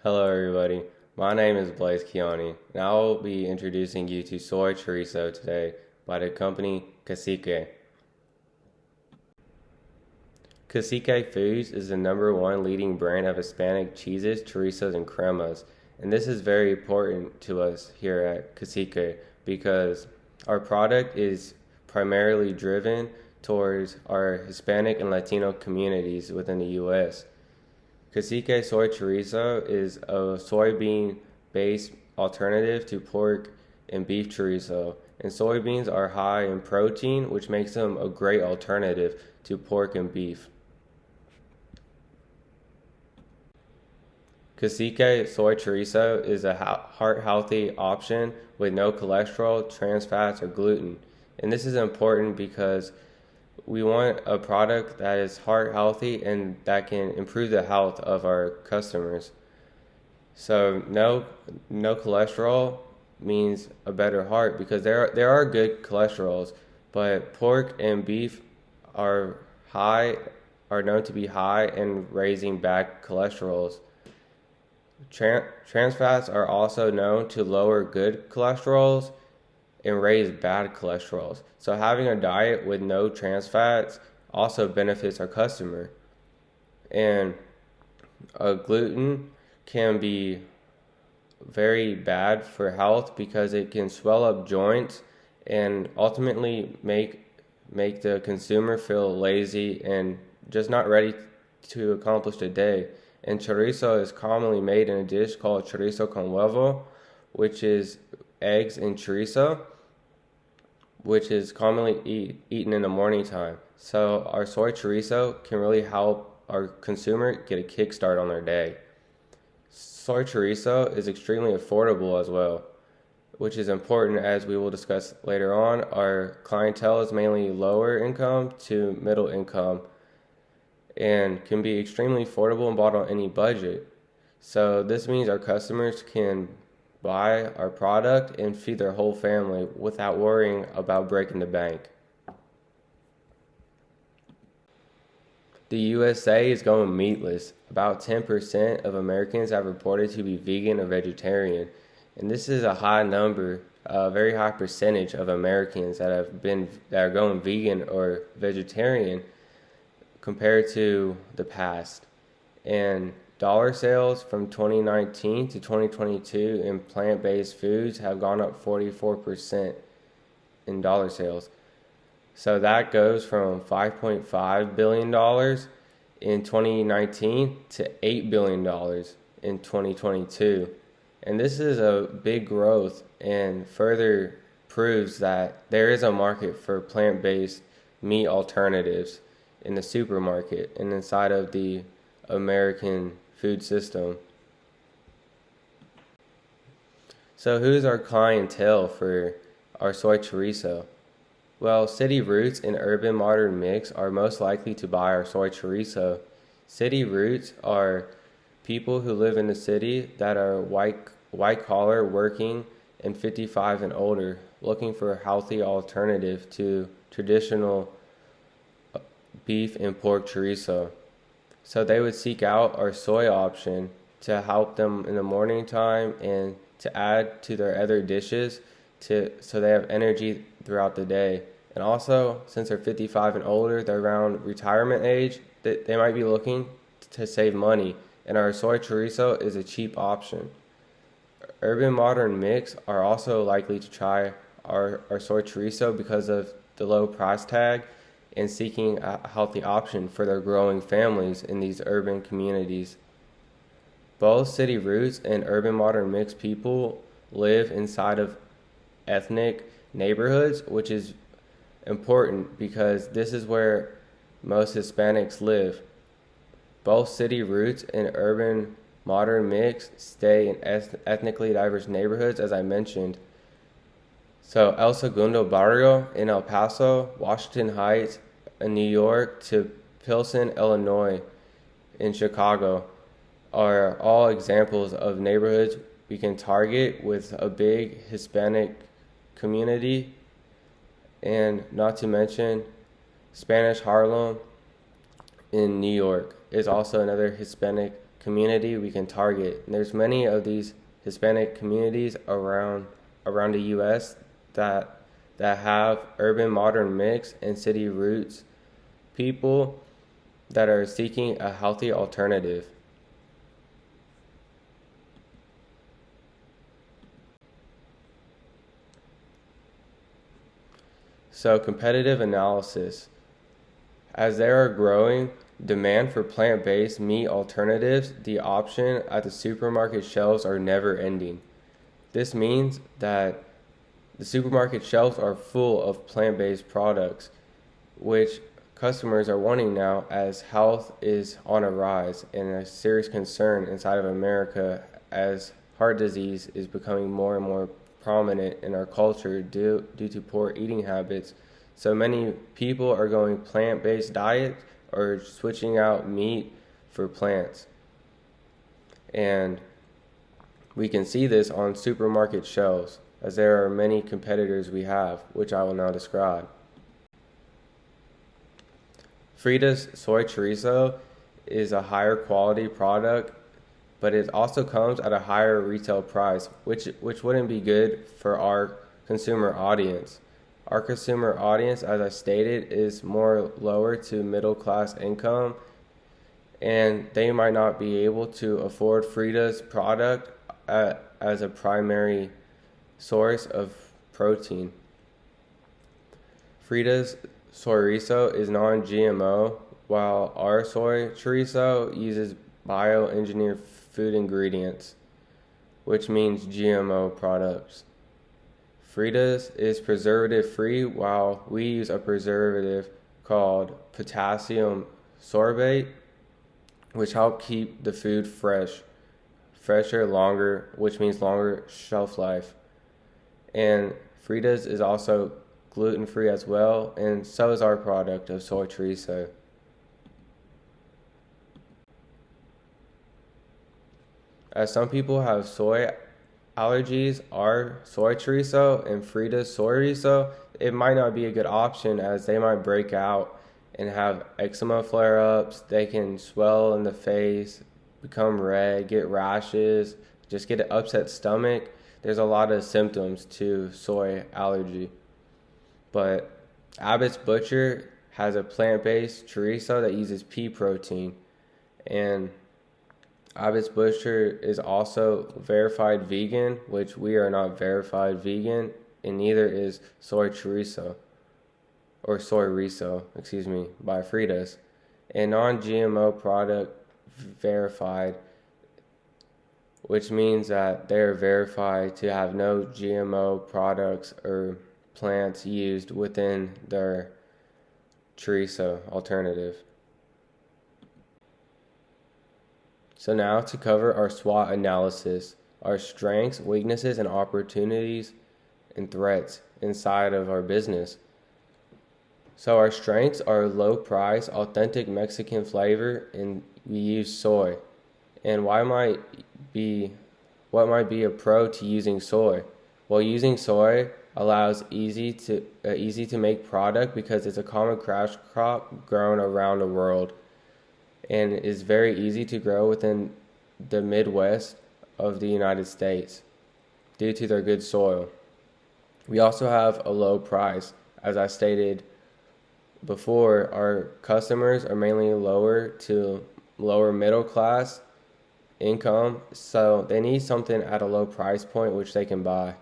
Hello everybody, my name is Blaise Kiani, and I will be introducing you to Soy Chorizo today by the company Cacique. Cacique Foods is the #1 leading brand of Hispanic cheeses, chorizos, and cremas, and this is very important to us here at Cacique because our product is primarily driven towards our Hispanic and Latino communities within the U.S. Cacique soy chorizo is a soybean-based alternative to pork and beef chorizo, and soybeans are high in protein, which makes them a great alternative to pork and beef. Cacique soy chorizo is a heart-healthy option with no cholesterol, trans fats, or gluten, and this is important because we want a product that is heart healthy and that can improve the health of our customers. So no cholesterol means a better heart because there are good cholesterols, but pork and beef are high are known to be high in raising bad cholesterols. Trans fats are also known to lower good cholesterols and raise bad cholesterols. So having a diet with no trans fats also benefits our customer. And gluten can be very bad for health because it can swell up joints and ultimately make the consumer feel lazy and just not ready to accomplish the day. And chorizo is commonly made in a dish called chorizo con huevo, which is eggs and chorizo, which is commonly eaten in the morning time. So our soy chorizo can really help our consumer get a kickstart on their day. Soy chorizo is extremely affordable as well, which is important as we will discuss later on. Our clientele is mainly lower income to middle income and can be extremely affordable and bought on any budget. So this means our customers can buy our product and feed their whole family without worrying about breaking the bank. The USA is going meatless. About 10% of Americans have reported to be vegan or vegetarian, and this is a high number, a very high percentage of Americans that are going vegan or vegetarian compared to the past. And dollar sales from 2019 to 2022 in plant-based foods have gone up 44% in dollar sales. So that goes from $5.5 billion in 2019 to $8 billion in 2022. And this is a big growth and further proves that there is a market for plant-based meat alternatives in the supermarket and inside of the American food system. So who's our clientele for our soy chorizo? Well, city roots and urban modern mix are most likely to buy our soy chorizo. City roots are people who live in the city that are white collar, working, and 55 and older, looking for a healthy alternative to traditional beef and pork chorizo. So they would seek out our soy option to help them in the morning time and to add to their other dishes so they have energy throughout the day. And also, since they're 55 and older, they're around retirement age, they might be looking to save money, and our soy chorizo is a cheap option. Urban modern mix are also likely to try our soy chorizo because of the low price tag and seeking a healthy option for their growing families in these urban communities. Both city roots and urban modern mix people live inside of ethnic neighborhoods, which is important because this is where most Hispanics live. Both city roots and urban modern mix stay in ethnically diverse neighborhoods, as I mentioned. So El Segundo Barrio in El Paso, Washington Heights in New York, to Pilsen, Illinois in Chicago are all examples of neighborhoods we can target with a big Hispanic community. And not to mention Spanish Harlem in New York is also another Hispanic community we can target. And there's many of these Hispanic communities around the U.S. that have urban modern mix and city roots people that are seeking a healthy alternative. So, competitive analysis. As there are growing demand for plant-based meat alternatives, the options at the supermarket shelves are never ending. This means that the supermarket shelves are full of plant-based products, which customers are wanting now as health is on a rise and a serious concern inside of America as heart disease is becoming more and more prominent in our culture due to poor eating habits. So many people are going plant-based diet or switching out meat for plants. And we can see this on supermarket shelves as there are many competitors we have, which I will now describe. Frida's soy chorizo is a higher quality product, but it also comes at a higher retail price, which wouldn't be good for our consumer audience. Our consumer audience, as I stated, is more lower to middle class income, and they might not be able to afford Frida's product as a primary source of protein. Frida's chorizo is non-GMO, while our soy chorizo uses bioengineered food ingredients, which means GMO products. Frida's is preservative free, while we use a preservative called potassium sorbate, which help keep the food fresher, longer, which means longer shelf life. And Frida's is also gluten-free as well, and so is our product of soy chorizo. As some people have soy allergies, our soy chorizo and Frida's soy chorizo, it might not be a good option as they might break out and have eczema flare-ups. They can swell in the face, become red, get rashes, just get an upset stomach. There's a lot of symptoms to soy allergy. But Abbott's Butcher has a plant-based chorizo that uses pea protein, and Abbott's Butcher is also verified vegan, which we are not verified vegan, and neither is soy chorizo, or soy riso, by Frida's. A non-GMO product verified, which means that they are verified to have no GMO products or plants used within their chorizo alternative. So now to cover our SWOT analysis, our strengths, weaknesses, and opportunities and threats inside of our business. So our strengths are low price, authentic Mexican flavor, and we use soy. And what might be a pro to using soy? Well, using soy allows easy to make product because it's a common cash crop grown around the world and is very easy to grow within the Midwest of the United States due to their good soil. We also have a low price. As I stated before, our customers are mainly lower to lower middle class income, so they need something at a low price point which they can buy.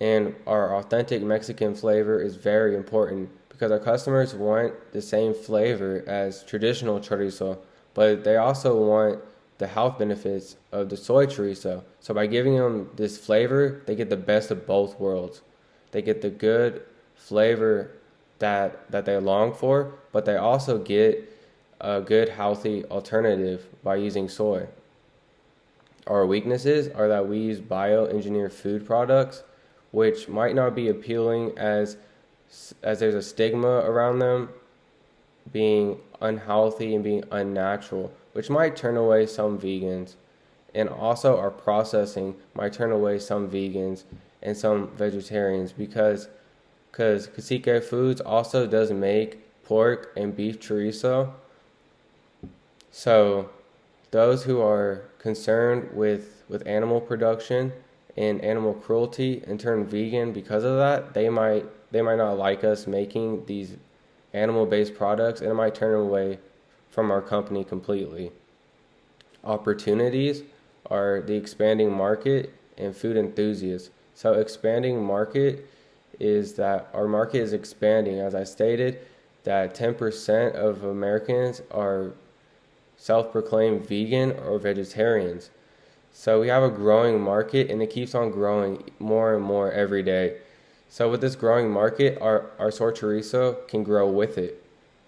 And our authentic Mexican flavor is very important because our customers want the same flavor as traditional chorizo, but they also want the health benefits of the soy chorizo. So by giving them this flavor, they get the best of both worlds. They get the good flavor that they long for, but they also get a good healthy alternative by using soy. Our weaknesses are that we use bioengineered food products, which might not be appealing as there's a stigma around them being unhealthy and being unnatural, which might turn away some vegans. And also our processing might turn away some vegans and some vegetarians because Cacique Foods also does make pork and beef chorizo. So those who are concerned with animal production and animal cruelty and turn vegan because of that, they might not like us making these animal-based products, and it might turn away from our company completely. Opportunities are the expanding market and food enthusiasts. So expanding market is that our market is expanding. As I stated, that 10% of Americans are self-proclaimed vegan or vegetarians. So we have a growing market, and it keeps on growing more and more every day. So with this growing market, our soy chorizo can grow with it.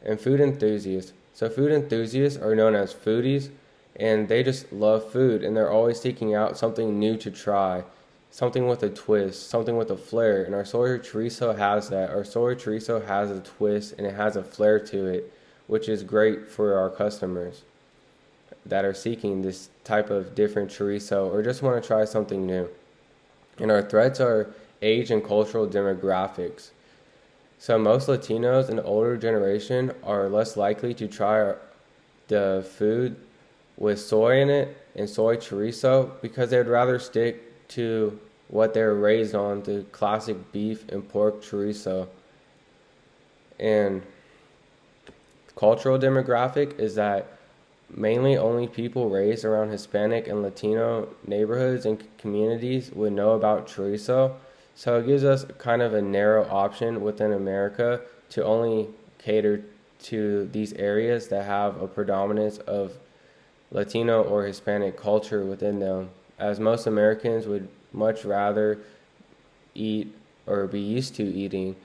And food enthusiasts. So food enthusiasts are known as foodies, and they just love food, and they're always seeking out something new to try, something with a twist, something with a flair. And our soy chorizo has that. Our soy chorizo has a twist, and it has a flair to it, which is great for our customers that are seeking this type of different chorizo or just want to try something new. And our threats are age and cultural demographics. So most Latinos and the older generation are less likely to try the food with soy in it and soy chorizo because they'd rather stick to what they're raised on, the classic beef and pork chorizo. And cultural demographic is that mainly only people raised around Hispanic and Latino neighborhoods and communities would know about chorizo. So it gives us kind of a narrow option within America to only cater to these areas that have a predominance of Latino or Hispanic culture within them, as most Americans would much rather eat or be used to eating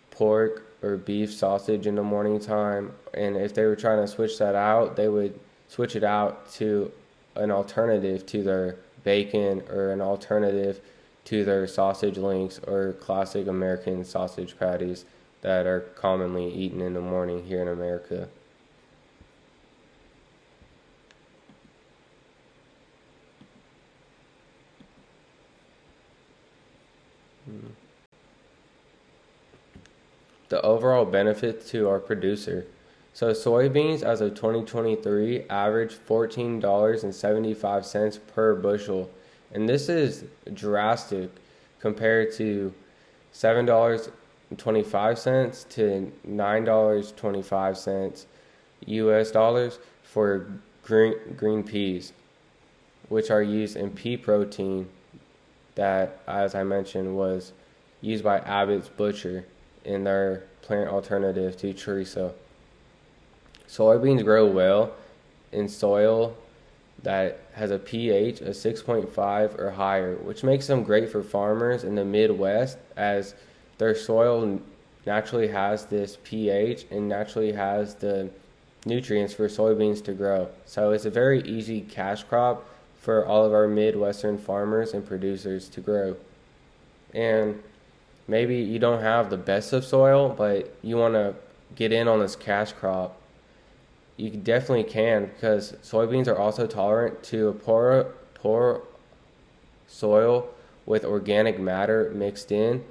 pork or beef sausage in the morning time. And if they were trying to switch that out, they would switch it out to an alternative to their bacon or an alternative to their sausage links or classic American sausage patties that are commonly eaten in the morning here in America. The overall benefit to our producer. So soybeans as of 2023 averaged $14.75 per bushel. And this is drastic compared to $7.25 to $9.25 US dollars for green peas, which are used in pea protein that, as I mentioned, was used by Abbott's Butcher in their plant alternative to chorizo. Soybeans grow well in soil that has a pH of 6.5 or higher, which makes them great for farmers in the Midwest, as their soil naturally has this pH and naturally has the nutrients for soybeans to grow. So it's a very easy cash crop for all of our Midwestern farmers and producers to grow. And maybe you don't have the best of soil, but you want to get in on this cash crop. You definitely can, because soybeans are also tolerant to a poor soil with organic matter mixed in.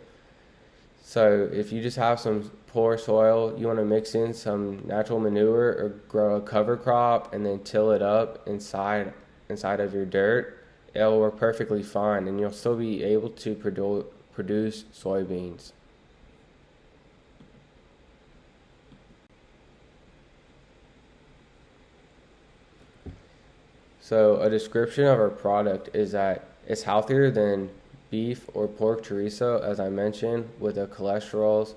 So if you just have some poor soil, you want to mix in some natural manure or grow a cover crop and then till it up inside of your dirt, it will work perfectly fine, and you'll still be able to produce soybeans. So a description of our product is that it's healthier than beef or pork chorizo, as I mentioned, with the cholesterols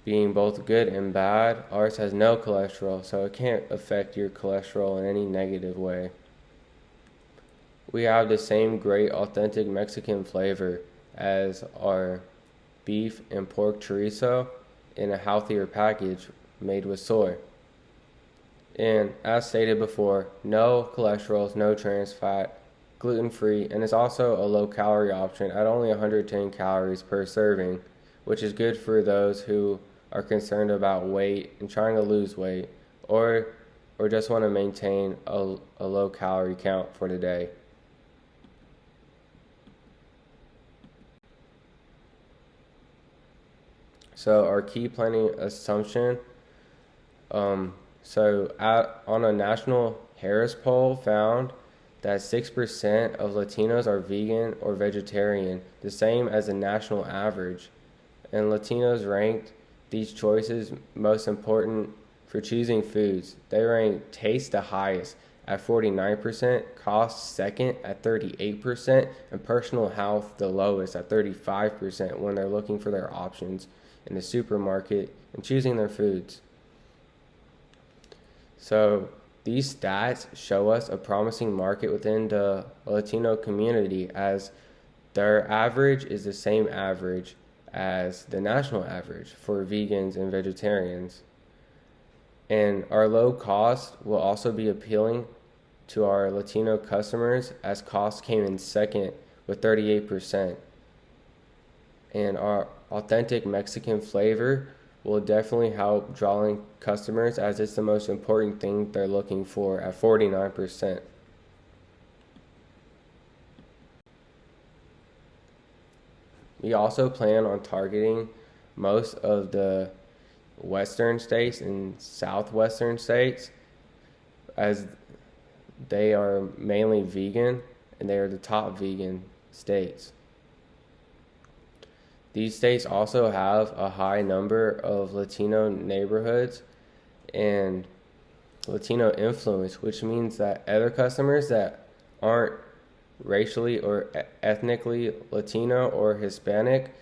being both good and bad. Ours has no cholesterol, so it can't affect your cholesterol in any negative way. We have the same great authentic Mexican flavor as our beef and pork chorizo in a healthier package made with soy. And as stated before, no cholesterols, no trans fat, gluten-free, and it's also a low-calorie option at only 110 calories per serving, which is good for those who are concerned about weight and trying to lose weight, or just want to maintain a low-calorie count for the day. So our key planning assumption, on a national Harris poll found that 6% of Latinos are vegan or vegetarian, the same as the national average. And Latinos ranked these choices most important for choosing foods. They ranked taste the highest at 49%, cost second at 38%, and personal health the lowest at 35% when they're looking for their options in the supermarket and choosing their foods. So these stats show us a promising market within the Latino community, as their average is the same average as the national average for vegans and vegetarians. And our low cost will also be appealing to our Latino customers, as cost came in second with 38%. And our authentic Mexican flavor will definitely help drawing customers, as it's the most important thing they're looking for at 49%. We also plan on targeting most of the western states and southwestern states, as they are mainly vegan and they are the top vegan states. These states also have a high number of Latino neighborhoods and Latino influence, which means that other customers that aren't racially or ethnically Latino or Hispanic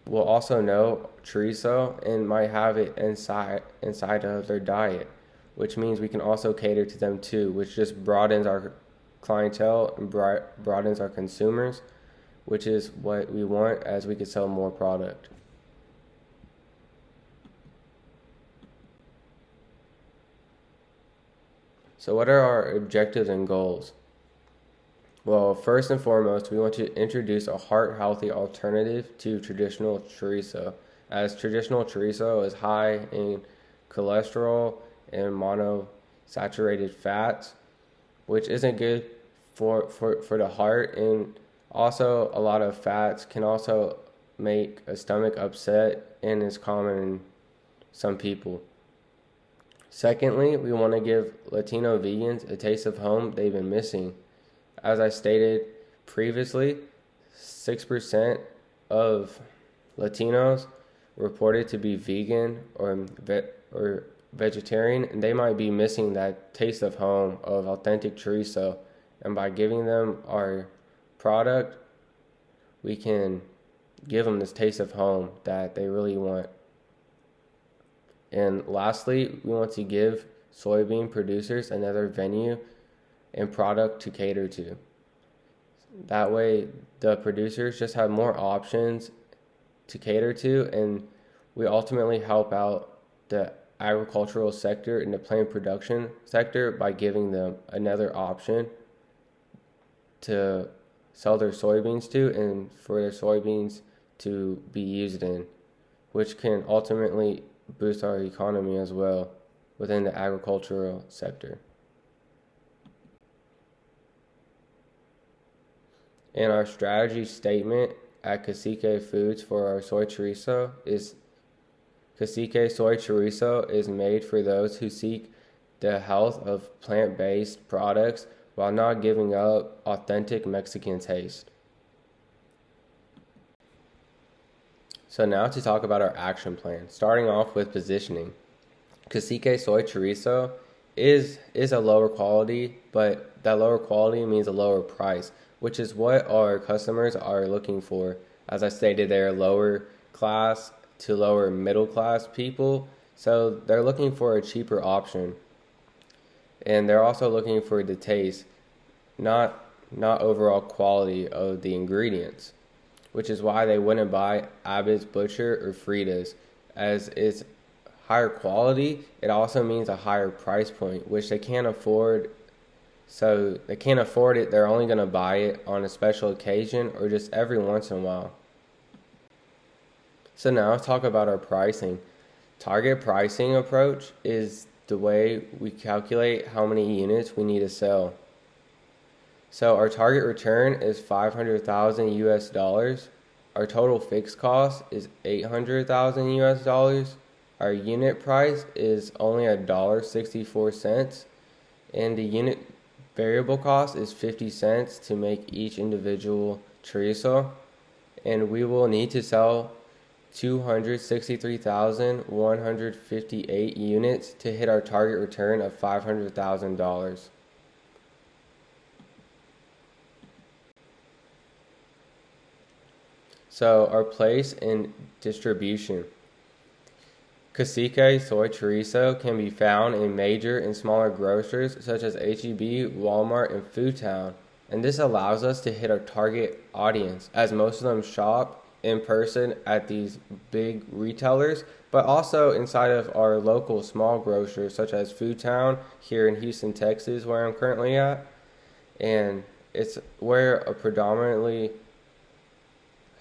will also know chorizo and might have it inside of their diet, which means we can also cater to them too, which just broadens our clientele and broadens our consumers, which is what we want, as we could sell more product. So what are our objectives and goals? Well, first and foremost, we want to introduce a heart-healthy alternative to traditional chorizo, as traditional chorizo is high in cholesterol and monosaturated fats, which isn't good for the heart, and also a lot of fats can also make a stomach upset and is common in some people. Secondly, we want to give Latino vegans a taste of home they've been missing. As I stated previously, 6% of Latinos reported to be vegan or vegetarian, and they might be missing that taste of home of authentic chorizo. And by giving them our product, we can give them this taste of home that they really want. And lastly, we want to give soybean producers another venue and product to cater to. That way, the producers just have more options to cater to, and we ultimately help out the agricultural sector and the plant production sector by giving them another option to sell their soybeans to, and for their soybeans to be used in, which can ultimately boost our economy as well within the agricultural sector. And our strategy statement at Cacique Foods for our soy chorizo is: Cacique soy chorizo is made for those who seek the health of plant-based products while not giving up authentic Mexican taste. So now to talk about our action plan, starting off with positioning. Cacique soy chorizo is a lower quality, but that lower quality means a lower price, which is what our customers are looking for. As I stated, they're lower class to lower middle class people, so they're looking for a cheaper option. And they're also looking for the taste, not overall quality of the ingredients, which is why they wouldn't buy Abbott's Butcher or Frida's. As it's higher quality, it also means a higher price point, which they can't afford. So they can't afford it. They're only going to buy it on a special occasion or just every once in a while. So now let's talk about our pricing. Target pricing approach is the way we calculate how many units we need to sell. So our target return is $500,000 US. Our total fixed cost is $800,000 US. Our unit price is only $1.64. and the unit variable cost is 50 cents to make each individual chorizo, and we will need to sell 263,158 units to hit our target return of $500,000. So our place in distribution. Cacique Soy Chorizo can be found in major and smaller grocers such as AGBU, Walmart, and Foodtown. And this allows us to hit our target audience, as most of them shop in person at these big retailers, but also inside of our local small grocers such as Foodtown here in Houston, Texas, where I'm currently at. And it's where a predominantly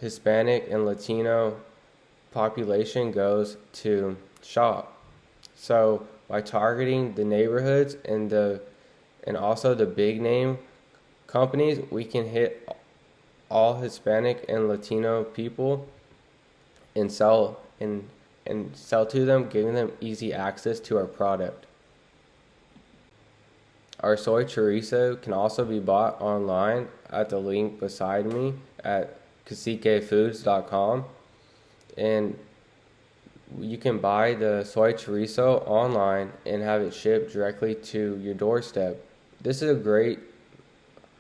Hispanic and Latino population goes to shop. So by targeting the neighborhoods and also the big name companies, we can hit all Hispanic and Latino people and sell to them, giving them easy access to our product. Our soy chorizo can also be bought online at the link beside me at caciquefoods.com, and you can buy the soy chorizo online and have it shipped directly to your doorstep. This is a great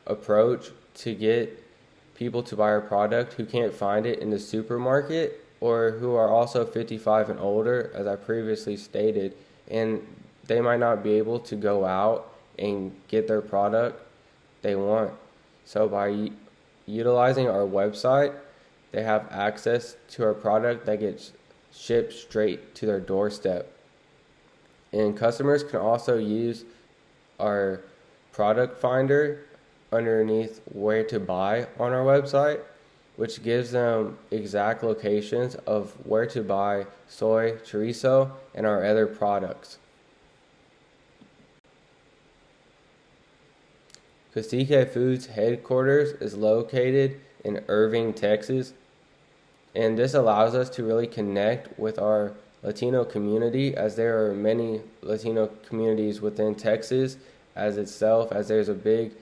approach to get people to buy our product who can't find it in the supermarket or who are also 55 and older, as I previously stated, and they might not be able to go out and get their product they want. So by utilizing our website, they have access to our product that gets shipped straight to their doorstep. And customers can also use our product finder underneath where to buy on our website, which gives them exact locations of where to buy soy chorizo and our other products. Cacique Foods headquarters is located in Irving, Texas, and this allows us to really connect with our Latino community, as there are many Latino communities within Texas as itself, as there's a big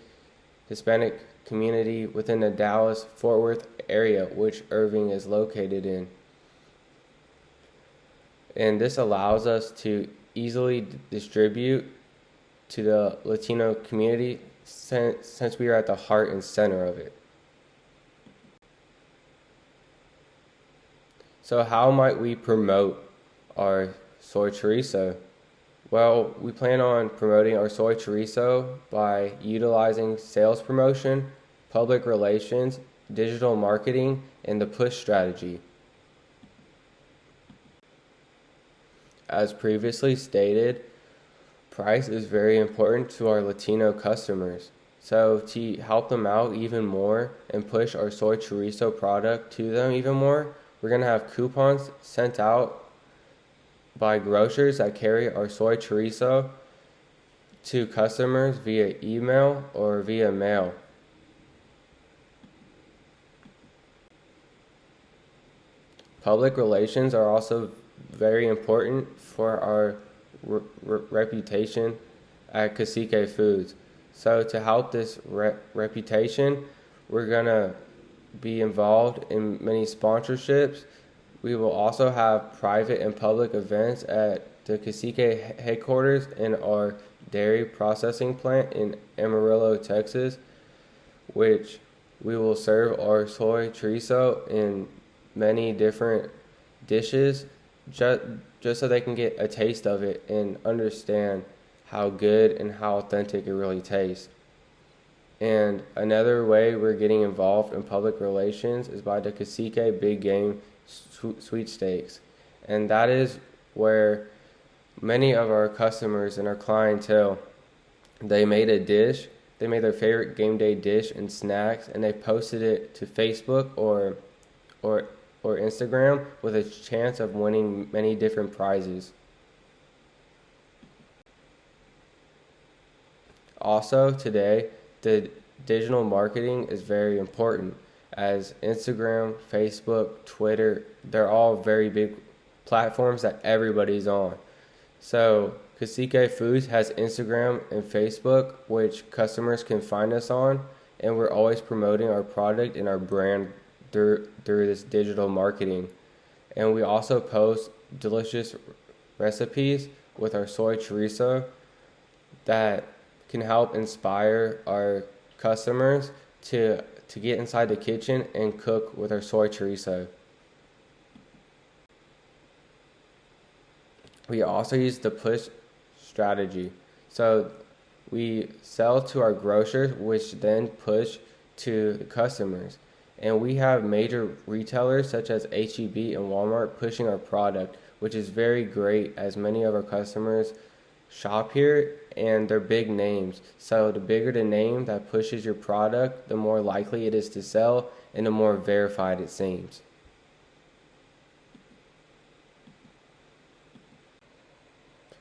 Hispanic community within the Dallas-Fort Worth area, which Irving is located in. And this allows us to easily distribute to the Latino community since we are at the heart and center of it. So how might we promote our soy chorizo? Well, we plan on promoting our soy chorizo by utilizing sales promotion, public relations, digital marketing, and the push strategy. As previously stated, price is very important to our Latino customers. So to help them out even more and push our soy chorizo product to them even more, we're going to have coupons sent out by grocers that carry our soy chorizo to customers via email or via mail. Public relations are also very important for our reputation at Cacique Foods. So to help this reputation, we're going to be involved in many sponsorships. We will also have private and public events at the Cacique headquarters in our dairy processing plant in Amarillo, Texas, which we will serve our soy chorizo in many different dishes just so they can get a taste of it and understand how good and how authentic it really tastes. And another way we're getting involved in public relations is by the Cacique Big Game Sweepstakes. And that is where many of our customers and our clientele, they made a dish, they made their favorite game day dish and snacks, and they posted it to Facebook or Instagram with a chance of winning many different prizes. Also today, the digital marketing is very important, as Instagram, Facebook, Twitter, they're all very big platforms that everybody's on. So Cacique Foods has Instagram and Facebook, which customers can find us on, and we're always promoting our product and our brand through this digital marketing. And we also post delicious recipes with our soy chorizo that can help inspire our customers to get inside the kitchen and cook with our soy chorizo. We also use the push strategy. So we sell to our grocers, which then push to the customers. And we have major retailers such as AGBU and Walmart pushing our product, which is very great as many of our customers shop here and they're big names. So the bigger the name that pushes your product, the more likely it is to sell and the more verified it seems.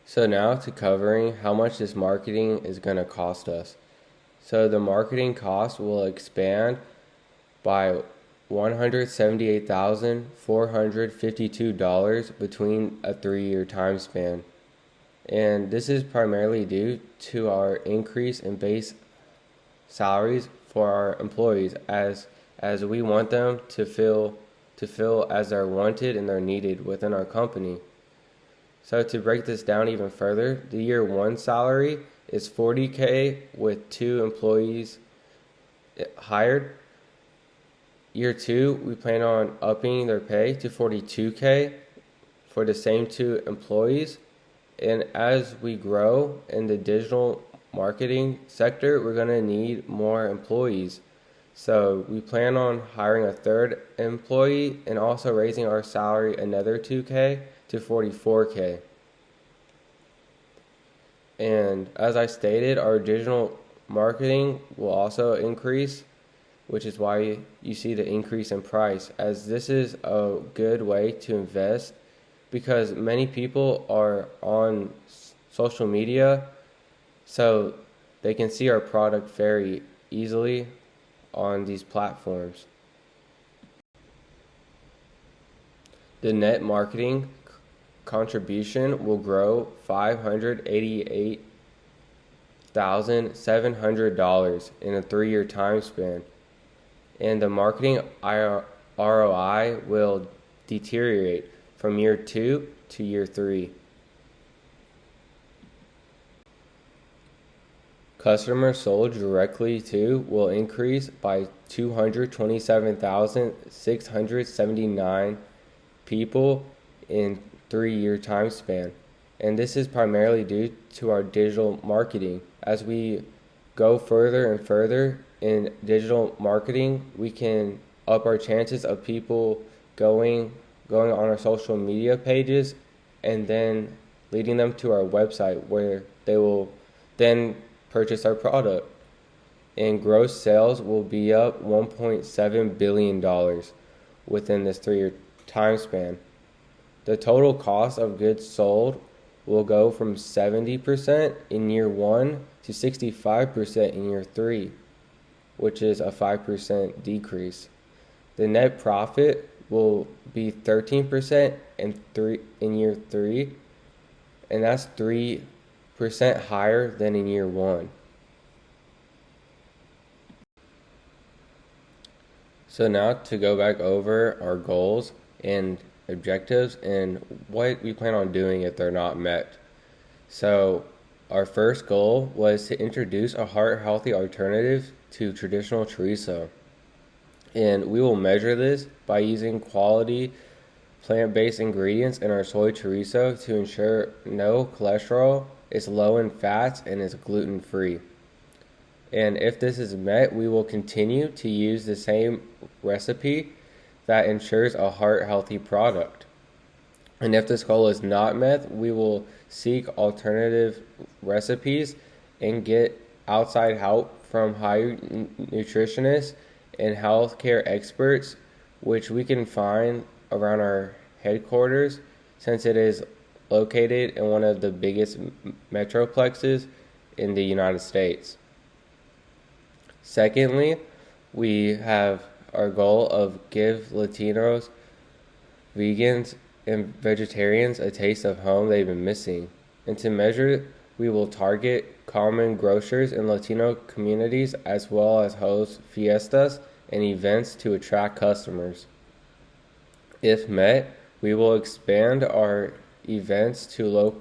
So now to covering how much this marketing is going to cost us. So the marketing cost will expand by $178,452 between a 3-year time span. And this is primarily due to our increase in base salaries for our employees as we want them to feel as they're wanted and they're needed within our company. So to break this down even further, the year 1 salary is $40K with 2 employees hired. Year 2, we plan on upping their pay to $42K for the same 2 employees. And as we grow in the digital marketing sector, we're going to need more employees. So we plan on hiring a 3rd employee and also raising our salary another $2K to $44K. And as I stated, our digital marketing will also increase, which is why you see the increase in price, as this is a good way to invest because many people are on social media, so they can see our product very easily on these platforms. The net marketing contribution will grow $588,700 in a 3-year time span, and the marketing ROI will deteriorate from year 2 to year 3. Customers sold directly to will increase by 227,679 people in 3-year time span. And this is primarily due to our digital marketing. As we go further and further in digital marketing, we can up our chances of people going on our social media pages and then leading them to our website where they will then purchase our product. And gross sales will be up $1.7 billion within this 3-year time span. The total cost of goods sold will go from 70% in year 1 to 65% in year 3, which is a 5% decrease. The net profit will be 13% in year 3, and that's 3% higher than in year 1. So now to go back over our goals and objectives and what we plan on doing if they're not met. So our first goal was to introduce a heart-healthy alternative to traditional chorizo. And we will measure this by using quality plant-based ingredients in our soy chorizo to ensure no cholesterol, is low in fats, and is gluten-free. And if this is met, we will continue to use the same recipe that ensures a heart-healthy product. And if this goal is not met, we will seek alternative recipes and get outside help from high nutritionists and healthcare experts, which we can find around our headquarters since it is located in one of the biggest metroplexes in the United States. Secondly, we have our goal of give Latinos, vegans, and vegetarians a taste of home they've been missing. And to measure, we will target common grocers in Latino communities as well as host fiestas and events to attract customers. If met, we will expand our events to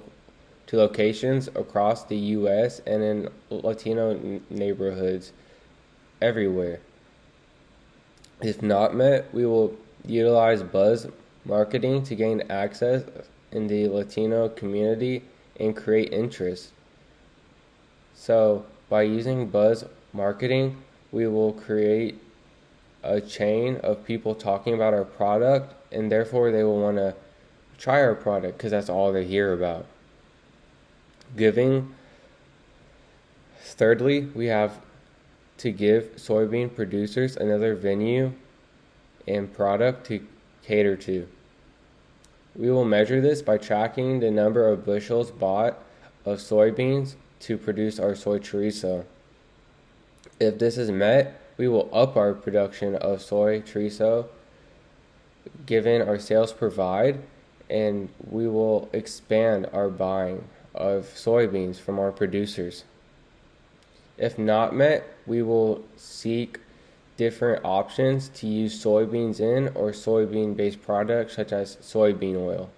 locations across the U.S. and in Latino neighborhoods everywhere. If not met, we will utilize buzz marketing to gain access in the Latino community and create interest. So, by using buzz marketing, we will create a chain of people talking about our product, and therefore they will want to try our product because that's all they hear about. Giving. Thirdly, we have to give soybean producers another venue and product to cater to. We will measure this by tracking the number of bushels bought of soybeans to produce our soy chorizo. If this is met, we will up our production of soy chorizo given our sales provide, and we will expand our buying of soybeans from our producers. If not met, we will seek different options to use soybeans in or soybean-based products such as soybean oil.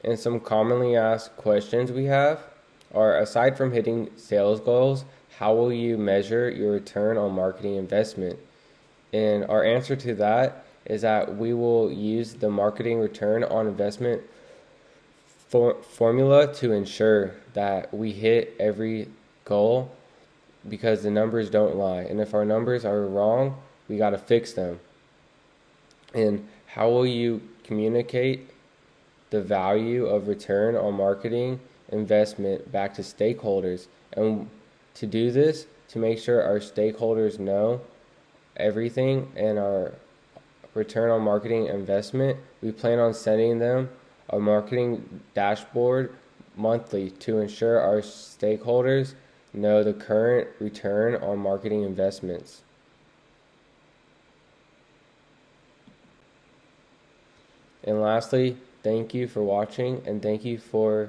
And some commonly asked questions we have are, aside from hitting sales goals, how will you measure your return on marketing investment? And our answer to that is that we will use the marketing return on investment formula to ensure that we hit every goal, because the numbers don't lie. And if our numbers are wrong, we got to fix them. And how will you communicate the value of return on marketing investment back to stakeholders? And to do this, to make sure our stakeholders know everything and our return on marketing investment, we plan on sending them a marketing dashboard monthly to ensure our stakeholders know the current return on marketing investments. And lastly, thank you for watching, and thank you for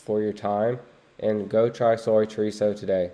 your time, and go try soy chorizo today.